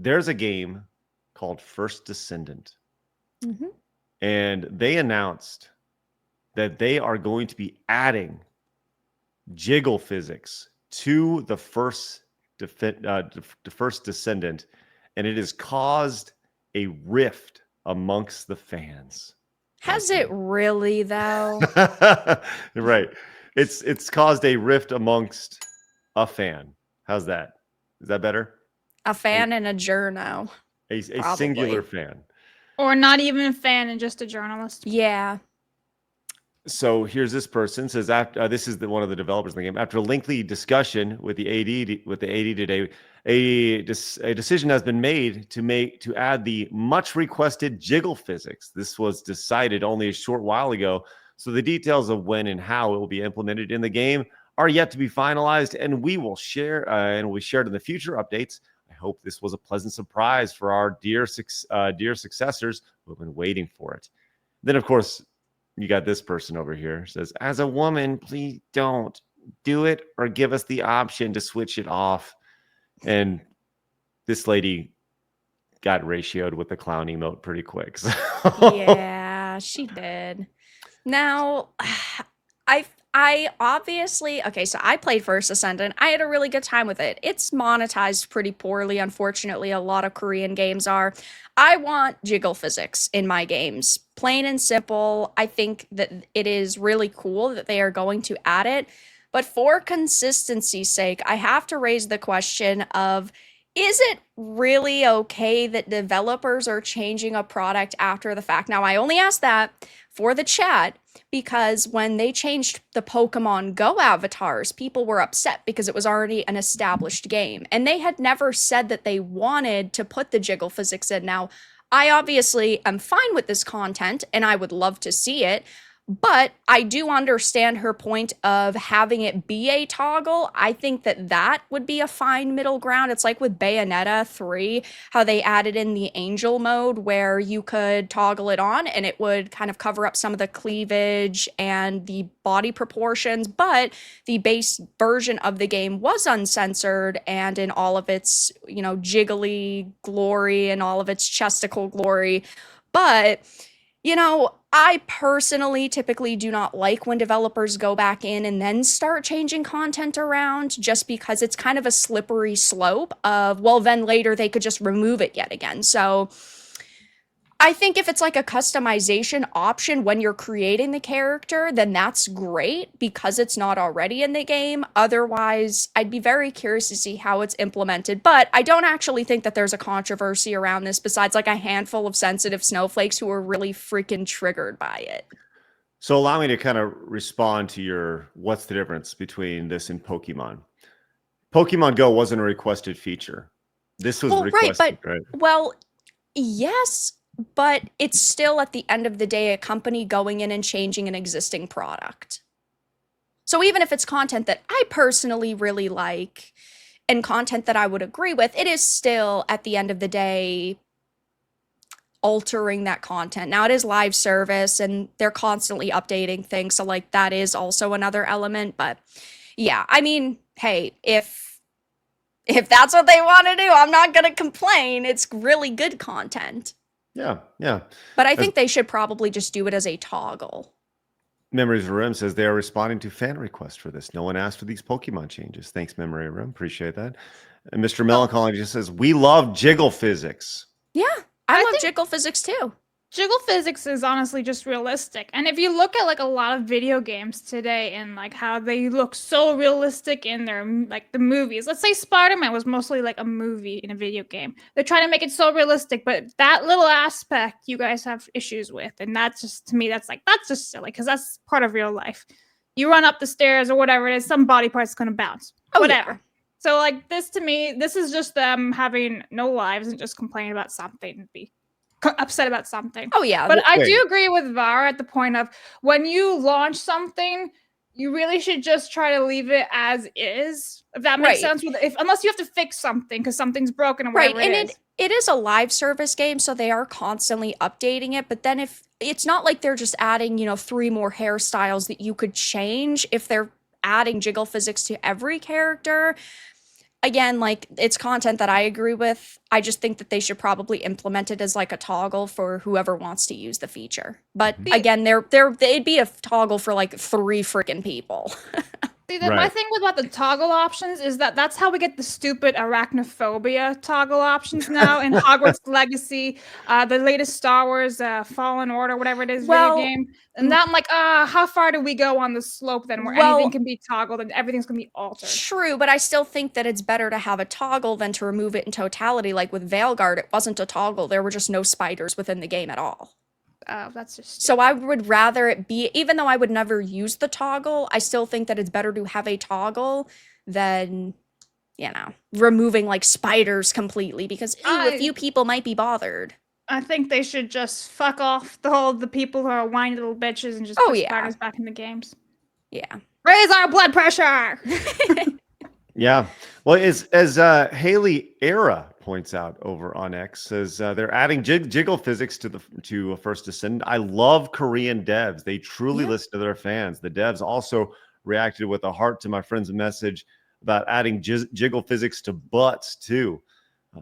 there's a game called First Descendant, Mm-hmm. and they announced that they are going to be adding jiggle physics to the first Descendant, and it has caused a rift amongst the fans. Has it really, though? Right. It's caused a rift amongst a fan. How's that? Is that better? A A fan and a journo, a singular probably. fan. Or not even a fan and just a journalist. Yeah. So here's this person says after this is one of the developers in the game. After a lengthy discussion with the AD today, a decision has been made to add the much requested jiggle physics. This was decided only a short while ago, so the details of when and how it will be implemented in the game are yet to be finalized, and we will share and will be shared in the future updates. I hope this was a pleasant surprise for our dear successors who have been waiting for it. Then, of course, you got this person over here says, as a woman, please don't do it or give us the option to switch it off. And this lady got ratioed with the clown emote pretty quick. So. Yeah, she did. Now, I obviously, okay, so I played First Ascendant. I had a really good time with it. It's monetized pretty poorly, unfortunately. A lot of Korean games are. I want jiggle physics in my games. Plain and simple. I think that it is really cool that they are going to add it. But for consistency's sake, I have to raise the question of, is it really okay that developers are changing a product after the fact? Now, I only ask that for the chat because when they changed the Pokemon Go avatars, people were upset because it was already an established game. And they had never said that they wanted to put the jiggle physics in. Now, I obviously am fine with this content and I would love to see it. But I do understand her point of having it be a toggle. I think that that would be a fine middle ground. It's like with Bayonetta 3, how they added in the angel mode where you could toggle it on and it would kind of cover up some of the cleavage and the body proportions, but the base version of the game was uncensored and in all of its, jiggly glory and all of its chesticle glory. But I personally typically do not like when developers go back in and then start changing content around just because it's kind of a slippery slope of, well, then later they could just remove it yet again. So I think if it's like a customization option when you're creating the character, then that's great because it's not already in the game. Otherwise, I'd be very curious to see how it's implemented. But I don't actually think that there's a controversy around this besides like a handful of sensitive snowflakes who are really freaking triggered by it. So allow me to kind of respond to what's the difference between this and Pokemon. Pokemon Go wasn't a requested feature. This was requested, right? Well, yes, but it's still at the end of the day a company going in and changing an existing product. So even if it's content that I personally really like and content that I would agree with, it is still at the end of the day altering that content. Now it is live service and they're constantly updating things, so like that is also another element, but yeah, I mean, hey, if that's what they want to do, I'm not going to complain. It's really good content. Yeah, yeah. But I think they should probably just do it as a toggle. Memories of Rim says they are responding to fan requests for this. No one asked for these Pokemon changes. Thanks, Memory of Rim. Appreciate that. And Mr. Melancholy just says, we love jiggle physics. Yeah, I love jiggle physics too. Jiggle physics is honestly just realistic. And if you look at like a lot of video games today and like how they look so realistic in their like the movies. Let's say Spider-Man was mostly like a movie in a video game. They're trying to make it so realistic, but that little aspect you guys have issues with. And that's just, to me, that's just silly because that's part of real life. You run up the stairs or whatever it is, some body part's going to bounce. Whatever. Yeah. So like this, to me, this is just them having no lives and just complaining about something and be upset about something. Oh yeah. But I do agree with Var at the point of when you launch something, you really should just try to leave it as is. If that makes sense. Unless you have to fix something because something's broken or whatever it is a live service game, so they are constantly updating it. But then if it's not like they're just adding, 3 more hairstyles that you could change, if they're adding jiggle physics to every character, again, like it's content that I agree with. I just think that they should probably implement it as like a toggle for whoever wants to use the feature. But Mhm. again, they'd be a toggle for like 3 freaking people. See, my Right. thing about the toggle options is that that's how we get the stupid arachnophobia toggle options now in Hogwarts Legacy, the latest Star Wars Fallen Order, whatever it is, video Well, game. And now I'm like, how far do we go on the slope then where anything well, can be toggled and everything's going to be altered? true, but I still think that it's better to have a toggle than to remove it in totality. Like with Veilguard, it wasn't a toggle. There were just no spiders within the game at all. That's just So I would rather it be, even though I would never use the toggle, I still think that it's better to have a toggle than, removing like spiders completely because a few people might be bothered. I think they should just fuck off the people who are whiny little bitches and just Oh, put yeah. spiders back in the games. Yeah. Raise our blood pressure! Yeah. Well, as Haley Era points out over on X, says they're adding jiggle physics to First Ascendant. I love Korean devs. They truly Yeah. listen to their fans. The devs also reacted with a heart to my friend's message about adding jiggle physics to butts too.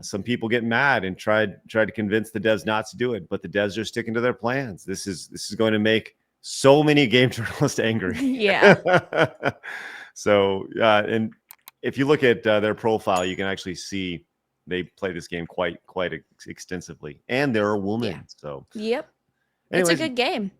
Some people get mad and tried to convince the devs not to do it, but the devs are sticking to their plans. This is going to make so many game journalists angry. Yeah. So and if you look at their profile, you can actually see they play this game quite extensively, and they're a woman. Yeah. So Yep. anyways, It's a good game.